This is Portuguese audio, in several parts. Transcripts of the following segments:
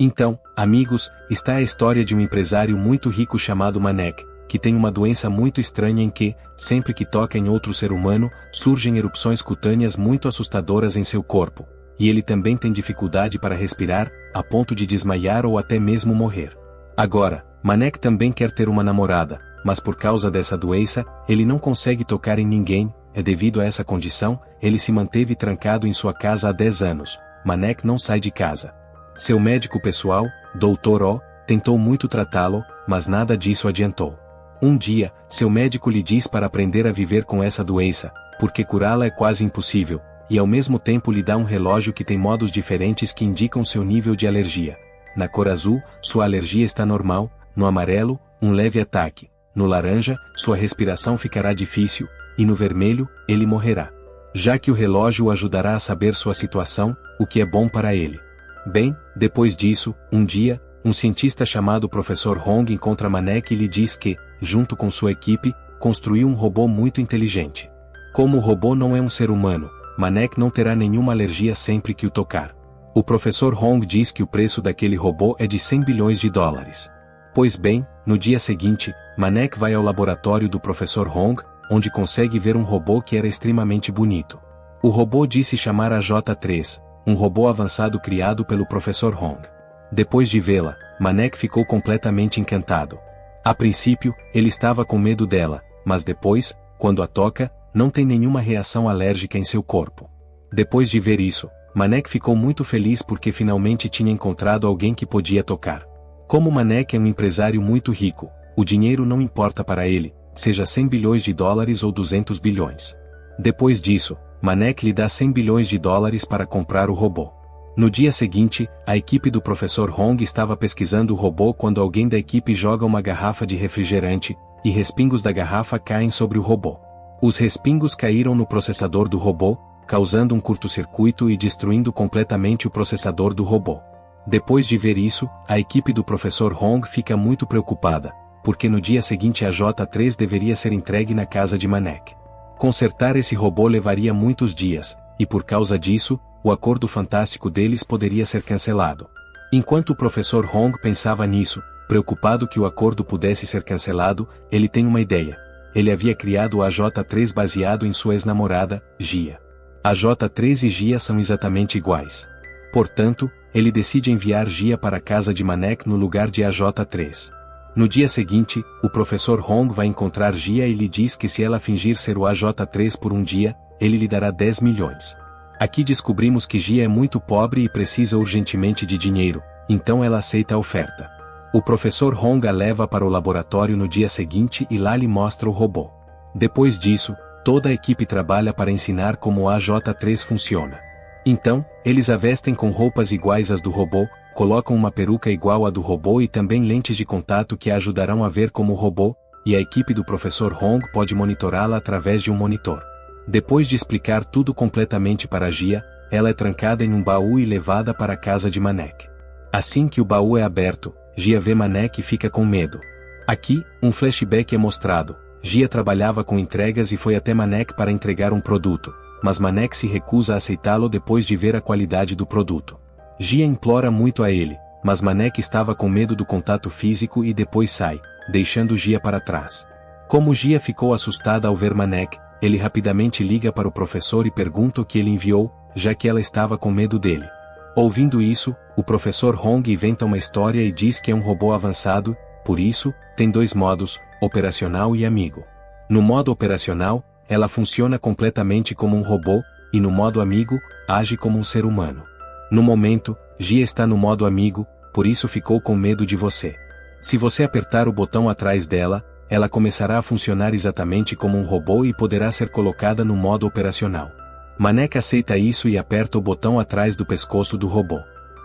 Então, amigos, está a história de um empresário muito rico chamado Manek, que tem uma doença muito estranha em que, sempre que toca em outro ser humano, surgem erupções cutâneas muito assustadoras em seu corpo, e ele também tem dificuldade para respirar, a ponto de desmaiar ou até mesmo morrer. Agora, Manek também quer ter uma namorada, mas por causa dessa doença, ele não consegue tocar em ninguém, devido a essa condição, ele se manteve trancado em sua casa há 10 anos, Manek não sai de casa. Seu médico pessoal, Dr. O, tentou muito tratá-lo, mas nada disso adiantou. Um dia, seu médico lhe diz para aprender a viver com essa doença, porque curá-la é quase impossível, e ao mesmo tempo lhe dá um relógio que tem modos diferentes que indicam seu nível de alergia. Na cor azul, sua alergia está normal, no amarelo, um leve ataque, no laranja, sua respiração ficará difícil, e no vermelho, ele morrerá. Já que o relógio o ajudará a saber sua situação, o que é bom para ele. Bem, depois disso, um dia, um cientista chamado Professor Hong encontra Manek e lhe diz que, junto com sua equipe, construiu um robô muito inteligente. Como o robô não é um ser humano, Manek não terá nenhuma alergia sempre que o tocar. O Professor Hong diz que o preço daquele robô é de 100 bilhões de dólares. Pois bem, no dia seguinte, Manek vai ao laboratório do Professor Hong, onde consegue ver um robô que era extremamente bonito. O robô disse chamar a J3, um robô avançado criado pelo Professor Hong. Depois de vê-la, Manek ficou completamente encantado. A princípio, ele estava com medo dela, mas depois, quando a toca, não tem nenhuma reação alérgica em seu corpo. Depois de ver isso, Manek ficou muito feliz porque finalmente tinha encontrado alguém que podia tocar. Como Manek é um empresário muito rico, o dinheiro não importa para ele, seja 100 bilhões de dólares ou 200 bilhões. Depois disso, Manek lhe dá 100 bilhões de dólares para comprar o robô. No dia seguinte, a equipe do Professor Hong estava pesquisando o robô quando alguém da equipe joga uma garrafa de refrigerante, e respingos da garrafa caem sobre o robô. Os respingos caíram no processador do robô, causando um curto-circuito e destruindo completamente o processador do robô. Depois de ver isso, a equipe do Professor Hong fica muito preocupada, porque no dia seguinte a J3 deveria ser entregue na casa de Manek. Consertar esse robô levaria muitos dias, e por causa disso, o acordo fantástico deles poderia ser cancelado. Enquanto o Professor Hong pensava nisso, preocupado que o acordo pudesse ser cancelado, ele tem uma ideia. Ele havia criado a J3 baseado em sua ex-namorada, Gia. A J3 e Gia são exatamente iguais. Portanto, ele decide enviar Gia para a casa de Manek no lugar de a J3. No dia seguinte, o Professor Hong vai encontrar Gia e lhe diz que se ela fingir ser o AJ3 por um dia, ele lhe dará 10 milhões. Aqui descobrimos que Gia é muito pobre e precisa urgentemente de dinheiro, então ela aceita a oferta. O Professor Hong a leva para o laboratório no dia seguinte e lá lhe mostra o robô. Depois disso, toda a equipe trabalha para ensinar como o AJ3 funciona. Então, eles a vestem com roupas iguais às do robô, colocam uma peruca igual à do robô e também lentes de contato que a ajudarão a ver como o robô, e a equipe do Professor Hong pode monitorá-la através de um monitor. Depois de explicar tudo completamente para Gia, ela é trancada em um baú e levada para a casa de Manek. Assim que o baú é aberto, Gia vê Manek e fica com medo. Aqui, um flashback é mostrado. Gia trabalhava com entregas e foi até Manek para entregar um produto, mas Manek se recusa a aceitá-lo depois de ver a qualidade do produto. Gia implora muito a ele, mas Manek estava com medo do contato físico e depois sai, deixando Gia para trás. Como Gia ficou assustada ao ver Manek, ele rapidamente liga para o professor e pergunta o que ele enviou, já que ela estava com medo dele. Ouvindo isso, o Professor Hong inventa uma história e diz que é um robô avançado, por isso, tem dois modos, operacional e amigo. No modo operacional, ela funciona completamente como um robô, e no modo amigo, age como um ser humano. No momento, Gia está no modo amigo, por isso ficou com medo de você. Se você apertar o botão atrás dela, ela começará a funcionar exatamente como um robô e poderá ser colocada no modo operacional. Manek aceita isso e aperta o botão atrás do pescoço do robô.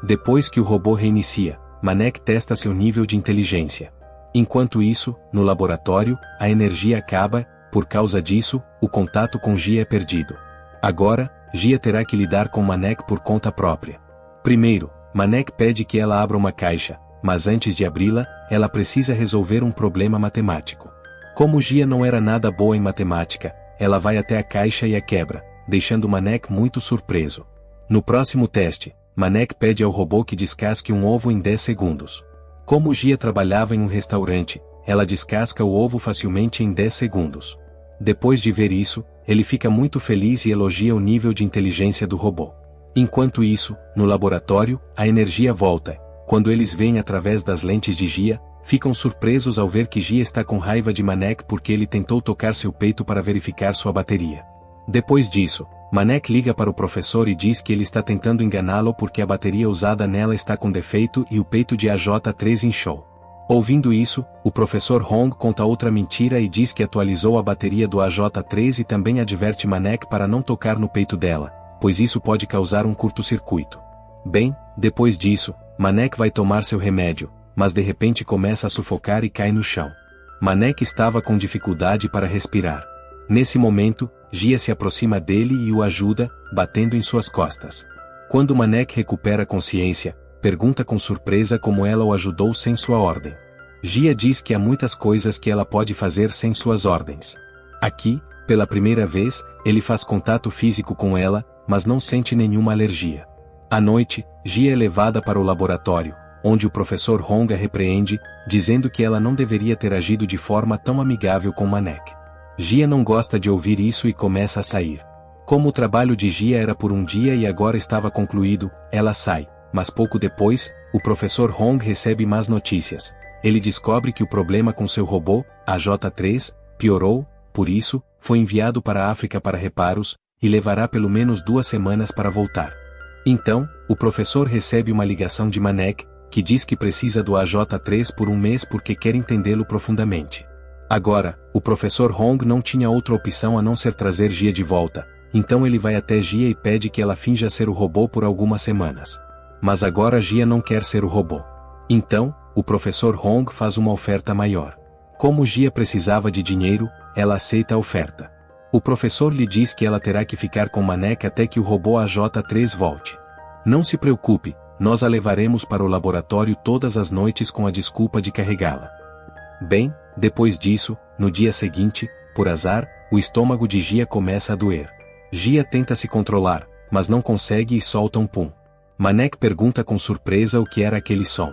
Depois que o robô reinicia, Manek testa seu nível de inteligência. Enquanto isso, no laboratório, a energia acaba, por causa disso, o contato com Gia é perdido. Agora, Gia terá que lidar com Manek por conta própria. Primeiro, Manek pede que ela abra uma caixa, mas antes de abri-la, ela precisa resolver um problema matemático. Como Gia não era nada boa em matemática, ela vai até a caixa e a quebra, deixando Manek muito surpreso. No próximo teste, Manek pede ao robô que descasque um ovo em 10 segundos. Como Gia trabalhava em um restaurante, ela descasca o ovo facilmente em 10 segundos. Depois de ver isso, ele fica muito feliz e elogia o nível de inteligência do robô. Enquanto isso, no laboratório, a energia volta. Quando eles veem através das lentes de Gia, ficam surpresos ao ver que Gia está com raiva de Manek porque ele tentou tocar seu peito para verificar sua bateria. Depois disso, Manek liga para o professor e diz que ele está tentando enganá-lo porque a bateria usada nela está com defeito e o peito de AJ3 inchou. Ouvindo isso, o professor Hong conta outra mentira e diz que atualizou a bateria do AJ3 e também adverte Manek para não tocar no peito dela, pois isso pode causar um curto-circuito. Bem, depois disso, Manek vai tomar seu remédio, mas de repente começa a sufocar e cai no chão. Manek estava com dificuldade para respirar. Nesse momento, Gia se aproxima dele e o ajuda, batendo em suas costas. Quando Manek recupera a consciência, pergunta com surpresa como ela o ajudou sem sua ordem. Gia diz que há muitas coisas que ela pode fazer sem suas ordens. Aqui, pela primeira vez, ele faz contato físico com ela, mas não sente nenhuma alergia. À noite, Gia é levada para o laboratório, onde o professor Hong a repreende, dizendo que ela não deveria ter agido de forma tão amigável com Manek. Gia não gosta de ouvir isso e começa a sair. Como o trabalho de Gia era por um dia e agora estava concluído, ela sai, mas pouco depois, o professor Hong recebe más notícias. Ele descobre que o problema com seu robô, a J3, piorou, por isso, foi enviado para a África para reparos, e levará pelo menos 2 semanas para voltar. Então, o professor recebe uma ligação de Manek, que diz que precisa do AJ3 por um mês porque quer entendê-lo profundamente. Agora, o professor Hong não tinha outra opção a não ser trazer Gia de volta, então ele vai até Gia e pede que ela finja ser o robô por algumas semanas. Mas agora Gia não quer ser o robô. Então, o professor Hong faz uma oferta maior. Como Gia precisava de dinheiro, ela aceita a oferta. O professor lhe diz que ela terá que ficar com Manek até que o robô AJ3 volte. Não se preocupe, nós a levaremos para o laboratório todas as noites com a desculpa de carregá-la. Bem, depois disso, no dia seguinte, por azar, o estômago de Gia começa a doer. Gia tenta se controlar, mas não consegue e solta um pum. Manek pergunta com surpresa o que era aquele som.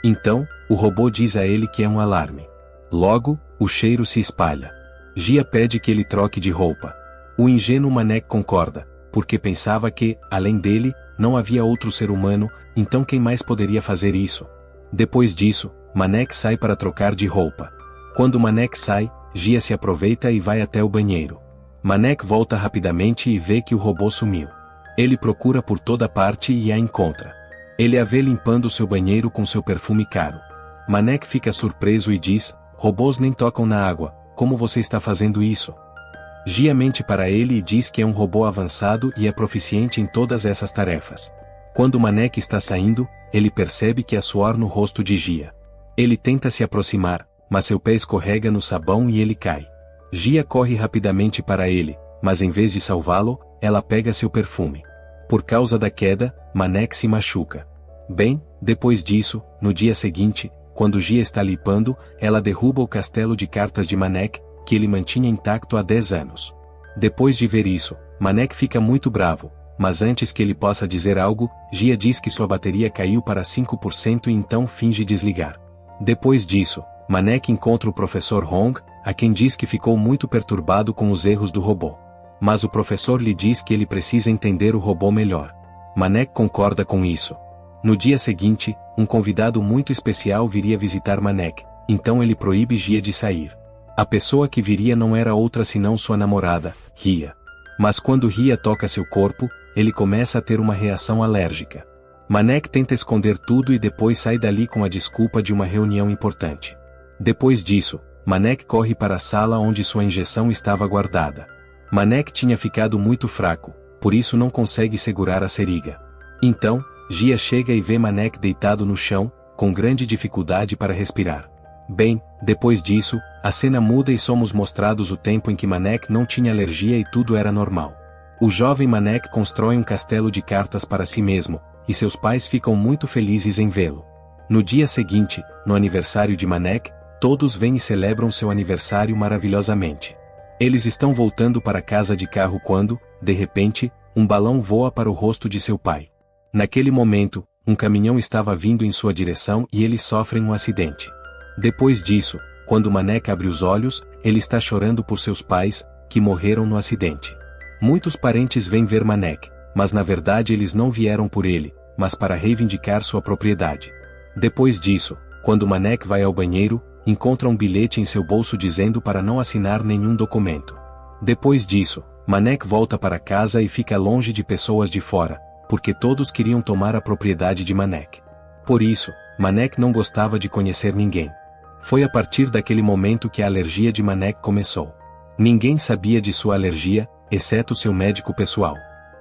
Então, o robô diz a ele que é um alarme. Logo, o cheiro se espalha. Gia pede que ele troque de roupa. O ingênuo Manek concorda, porque pensava que, além dele, não havia outro ser humano, então quem mais poderia fazer isso? Depois disso, Manek sai para trocar de roupa. Quando Manek sai, Gia se aproveita e vai até o banheiro. Manek volta rapidamente e vê que o robô sumiu. Ele procura por toda parte e a encontra. Ele a vê limpando seu banheiro com seu perfume caro. Manek fica surpreso e diz, robôs nem tocam na água, como você está fazendo isso? Gia mente para ele e diz que é um robô avançado e é proficiente em todas essas tarefas. Quando Manek está saindo, ele percebe que há suor no rosto de Gia. Ele tenta se aproximar, mas seu pé escorrega no sabão e ele cai. Gia corre rapidamente para ele, mas em vez de salvá-lo, ela pega seu perfume. Por causa da queda, Manek se machuca. Bem, depois disso, no dia seguinte, quando Gia está limpando, ela derruba o castelo de cartas de Manek, que ele mantinha intacto há 10 anos. Depois de ver isso, Manek fica muito bravo, mas antes que ele possa dizer algo, Gia diz que sua bateria caiu para 5% e então finge desligar. Depois disso, Manek encontra o professor Hong, a quem diz que ficou muito perturbado com os erros do robô. Mas o professor lhe diz que ele precisa entender o robô melhor. Manek concorda com isso. No dia seguinte, um convidado muito especial viria visitar Manek, então ele proíbe Gia de sair. A pessoa que viria não era outra senão sua namorada, Ria. Mas quando Ria toca seu corpo, ele começa a ter uma reação alérgica. Manek tenta esconder tudo e depois sai dali com a desculpa de uma reunião importante. Depois disso, Manek corre para a sala onde sua injeção estava guardada. Manek tinha ficado muito fraco, por isso não consegue segurar a seringa. Então, Gia chega e vê Manek deitado no chão, com grande dificuldade para respirar. Bem, depois disso, a cena muda e somos mostrados o tempo em que Manek não tinha alergia e tudo era normal. O jovem Manek constrói um castelo de cartas para si mesmo, e seus pais ficam muito felizes em vê-lo. No dia seguinte, no aniversário de Manek, todos vêm e celebram seu aniversário maravilhosamente. Eles estão voltando para casa de carro quando, de repente, um balão voa para o rosto de seu pai. Naquele momento, um caminhão estava vindo em sua direção e eles sofrem um acidente. Depois disso, quando Manek abre os olhos, ele está chorando por seus pais, que morreram no acidente. Muitos parentes vêm ver Manek, mas na verdade eles não vieram por ele, mas para reivindicar sua propriedade. Depois disso, quando Manek vai ao banheiro, encontra um bilhete em seu bolso dizendo para não assinar nenhum documento. Depois disso, Manek volta para casa e fica longe de pessoas de fora, porque todos queriam tomar a propriedade de Manek. Por isso, Manek não gostava de conhecer ninguém. Foi a partir daquele momento que a alergia de Manek começou. Ninguém sabia de sua alergia, exceto seu médico pessoal.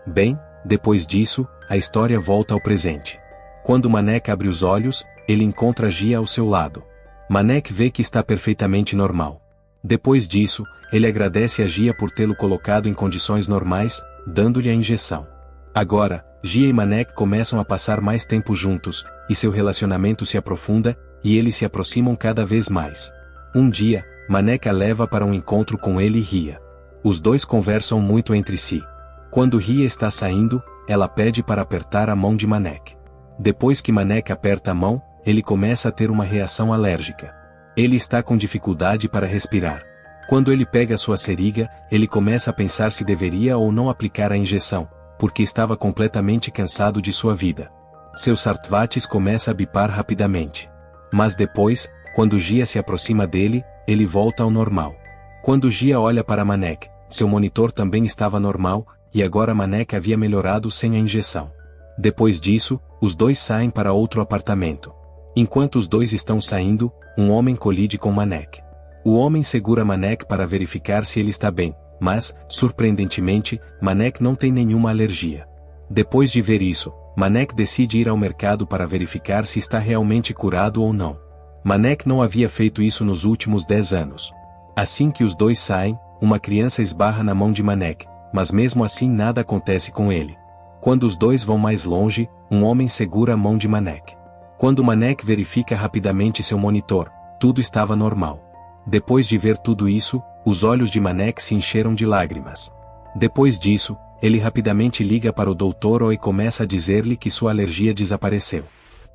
Bem, depois disso, a história volta ao presente. Quando Manek abre os olhos, ele encontra Gia ao seu lado. Manek vê que está perfeitamente normal. Depois disso, ele agradece a Gia por tê-lo colocado em condições normais, dando-lhe a injeção. Agora, Gia e Manek começam a passar mais tempo juntos, e seu relacionamento se aprofunda, e eles se aproximam cada vez mais. Um dia, Manek a leva para um encontro com ele e Ria. Os dois conversam muito entre si. Quando Ria está saindo, ela pede para apertar a mão de Manek. Depois que Manek aperta a mão, ele começa a ter uma reação alérgica. Ele está com dificuldade para respirar. Quando ele pega sua seringa, ele começa a pensar se deveria ou não aplicar a injeção, porque estava completamente cansado de sua vida. Seus sartvates começa a bipar rapidamente. Mas depois, quando Gia se aproxima dele, ele volta ao normal. Quando Gia olha para Manek, seu monitor também estava normal, e agora Manek havia melhorado sem a injeção. Depois disso, os dois saem para outro apartamento. Enquanto os dois estão saindo, um homem colide com Manek. O homem segura Manek para verificar se ele está bem, mas, surpreendentemente, Manek não tem nenhuma alergia. Depois de ver isso, Manek decide ir ao mercado para verificar se está realmente curado ou não. Manek não havia feito isso nos últimos 10 anos. Assim que os dois saem, uma criança esbarra na mão de Manek, mas mesmo assim nada acontece com ele. Quando os dois vão mais longe, um homem segura a mão de Manek. Quando Manek verifica rapidamente seu monitor, tudo estava normal. Depois de ver tudo isso, os olhos de Manek se encheram de lágrimas. Depois disso, ele rapidamente liga para o Dr. e começa a dizer-lhe que sua alergia desapareceu.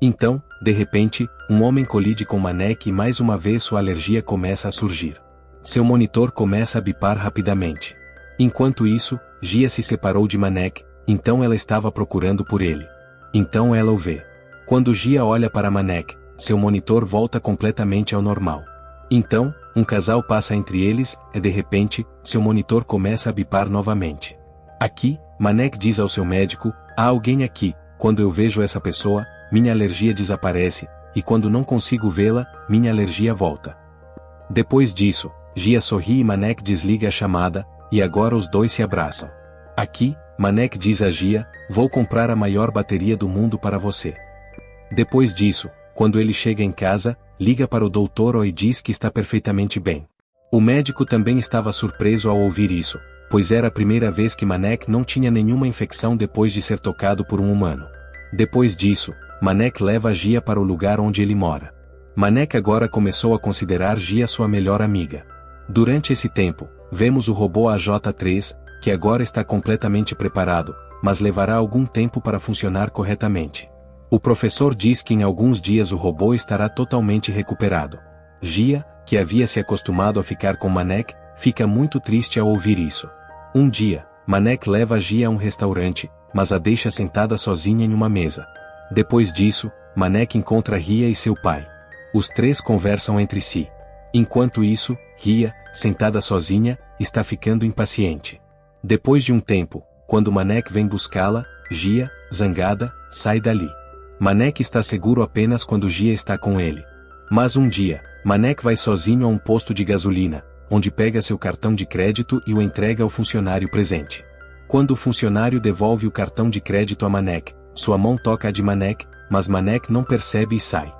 Então, de repente, um homem colide com Manek e mais uma vez sua alergia começa a surgir. Seu monitor começa a bipar rapidamente. Enquanto isso, Gia se separou de Manek, então ela estava procurando por ele. Então ela o vê. Quando Gia olha para Manek, seu monitor volta completamente ao normal. Então, um casal passa entre eles, e de repente, seu monitor começa a bipar novamente. Aqui, Manek diz ao seu médico, há alguém aqui, quando eu vejo essa pessoa, minha alergia desaparece, e quando não consigo vê-la, minha alergia volta. Depois disso, Gia sorri e Manek desliga a chamada, e agora os dois se abraçam. Aqui, Manek diz a Gia, vou comprar a maior bateria do mundo para você. Depois disso, quando ele chega em casa, liga para o Dr. e diz que está perfeitamente bem. O médico também estava surpreso ao ouvir isso, pois era a primeira vez que Manek não tinha nenhuma infecção depois de ser tocado por um humano. Depois disso, Manek leva Gia para o lugar onde ele mora. Manek agora começou a considerar Gia sua melhor amiga. Durante esse tempo, vemos o robô AJ3, que agora está completamente preparado, mas levará algum tempo para funcionar corretamente. O professor diz que em alguns dias o robô estará totalmente recuperado. Gia, que havia se acostumado a ficar com Manek, fica muito triste ao ouvir isso. Um dia, Manek leva Gia a um restaurante, mas a deixa sentada sozinha em uma mesa. Depois disso, Manek encontra Ria e seu pai. Os três conversam entre si. Enquanto isso, Ria, sentada sozinha, está ficando impaciente. Depois de um tempo, quando Manek vem buscá-la, Gia, zangada, sai dali. Manek está seguro apenas quando Gia está com ele. Mas um dia, Manek vai sozinho a um posto de gasolina, onde pega seu cartão de crédito e o entrega ao funcionário presente. Quando o funcionário devolve o cartão de crédito a Manek, sua mão toca a de Manek, mas Manek não percebe e sai.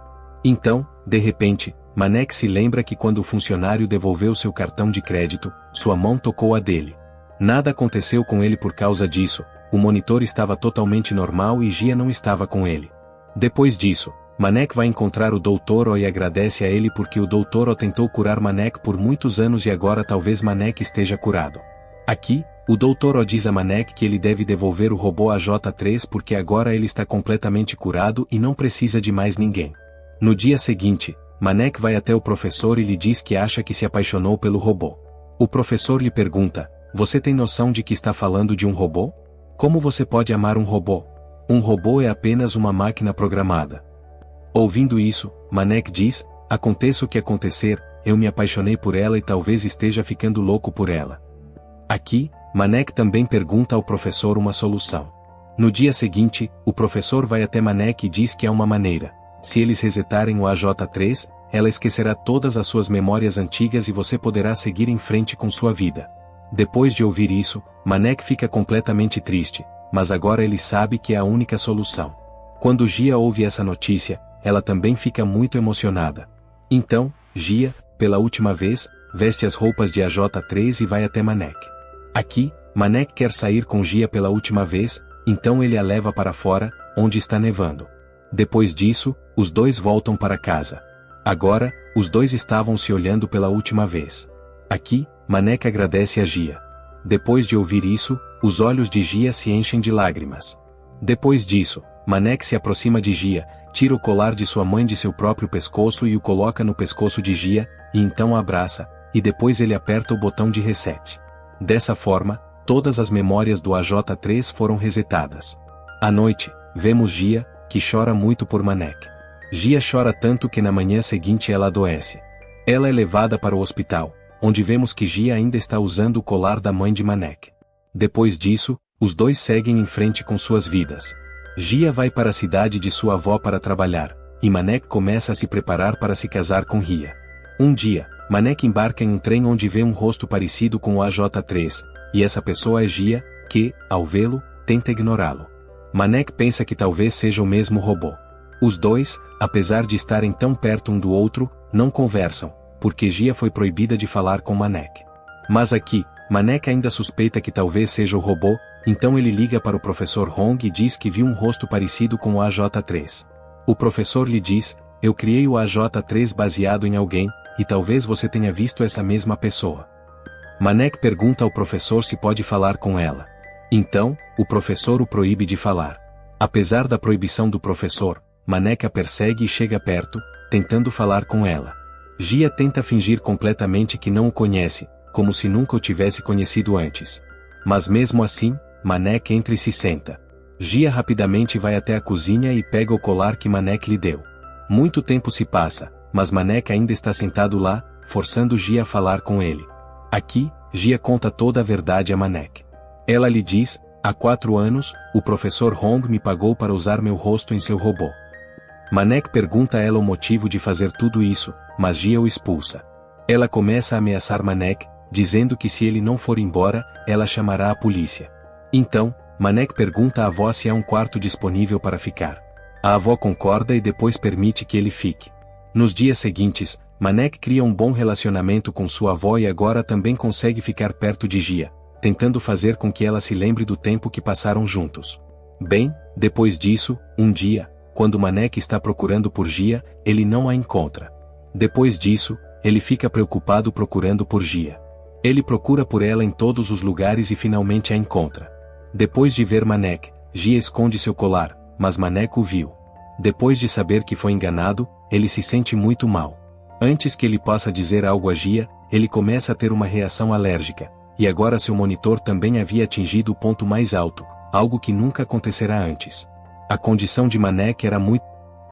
Então, de repente, Manek se lembra que quando o funcionário devolveu seu cartão de crédito, sua mão tocou a dele. Nada aconteceu com ele por causa disso, o monitor estava totalmente normal e Gia não estava com ele. Depois disso, Manek vai encontrar o Dr. e agradece a ele porque o Dr. tentou curar Manek por muitos anos e agora talvez Manek esteja curado. Aqui, O Dr. O diz a Manek que ele deve devolver o robô a J3 porque agora ele está completamente curado e não precisa de mais ninguém. No dia seguinte, Manek vai até o professor e lhe diz que acha que se apaixonou pelo robô. O professor lhe pergunta: você tem noção de que está falando de um robô? Como você pode amar um robô? Um robô é apenas uma máquina programada. Ouvindo isso, Manek diz: aconteça o que acontecer, eu me apaixonei por ela e talvez esteja ficando louco por ela. Aqui, Manek também pergunta ao professor uma solução. No dia seguinte, o professor vai até Manek e diz que há uma maneira. Se eles resetarem o AJ3, ela esquecerá todas as suas memórias antigas e você poderá seguir em frente com sua vida. Depois de ouvir isso, Manek fica completamente triste, mas agora ele sabe que é a única solução. Quando Gia ouve essa notícia, ela também fica muito emocionada. Então, Gia, pela última vez, veste as roupas de AJ3 e vai até Manek. Aqui, Manek quer sair com Gia pela última vez, então ele a leva para fora, onde está nevando. Depois disso, os dois voltam para casa. Agora, os dois estavam se olhando pela última vez. Aqui, Manek agradece a Gia. Depois de ouvir isso, os olhos de Gia se enchem de lágrimas. Depois disso, Manek se aproxima de Gia, tira o colar de sua mãe de seu próprio pescoço e o coloca no pescoço de Gia, e então a abraça, e depois ele aperta o botão de reset. Dessa forma, todas as memórias do AJ3 foram resetadas. À noite, vemos Gia, que chora muito por Manek. Gia chora tanto que na manhã seguinte ela adoece. Ela é levada para o hospital, onde vemos que Gia ainda está usando o colar da mãe de Manek. Depois disso, os dois seguem em frente com suas vidas. Gia vai para a cidade de sua avó para trabalhar, e Manek começa a se preparar para se casar com Ria. Um dia, Manek embarca em um trem onde vê um rosto parecido com o AJ3, e essa pessoa é Gia, que, ao vê-lo, tenta ignorá-lo. Manek pensa que talvez seja o mesmo robô. Os dois, apesar de estarem tão perto um do outro, não conversam, porque Gia foi proibida de falar com Manek. Mas aqui, Manek ainda suspeita que talvez seja o robô, então ele liga para o professor Hong e diz que viu um rosto parecido com o AJ3. O professor lhe diz: eu criei o AJ3 baseado em alguém, e talvez você tenha visto essa mesma pessoa. Manek pergunta ao professor se pode falar com ela. Então, o professor o proíbe de falar. Apesar da proibição do professor, Manek a persegue e chega perto, tentando falar com ela. Gia tenta fingir completamente que não o conhece, como se nunca o tivesse conhecido antes. Mas mesmo assim, Manek entra e se senta. Gia rapidamente vai até a cozinha e pega o colar que Manek lhe deu. Muito tempo se passa, mas Manek ainda está sentado lá, forçando Gia a falar com ele. Aqui, Gia conta toda a verdade a Manek. Ela lhe diz: há 4 anos, o professor Hong me pagou para usar meu rosto em seu robô. Manek pergunta a ela o motivo de fazer tudo isso, mas Gia o expulsa. Ela começa a ameaçar Manek, dizendo que se ele não for embora, ela chamará a polícia. Então, Manek pergunta à avó se há um quarto disponível para ficar. A avó concorda e depois permite que ele fique. Nos dias seguintes, Manek cria um bom relacionamento com sua avó e agora também consegue ficar perto de Gia, tentando fazer com que ela se lembre do tempo que passaram juntos. Bem, depois disso, um dia, quando Manek está procurando por Gia, ele não a encontra. Depois disso, ele fica preocupado procurando por Gia. Ele procura por ela em todos os lugares e finalmente a encontra. Depois de ver Manek, Gia esconde seu colar, mas Manek o viu. Depois de saber que foi enganado, ele se sente muito mal. Antes que ele possa dizer algo a Gia, ele começa a ter uma reação alérgica, e agora seu monitor também havia atingido o ponto mais alto, algo que nunca acontecerá antes. A condição de Manek era muito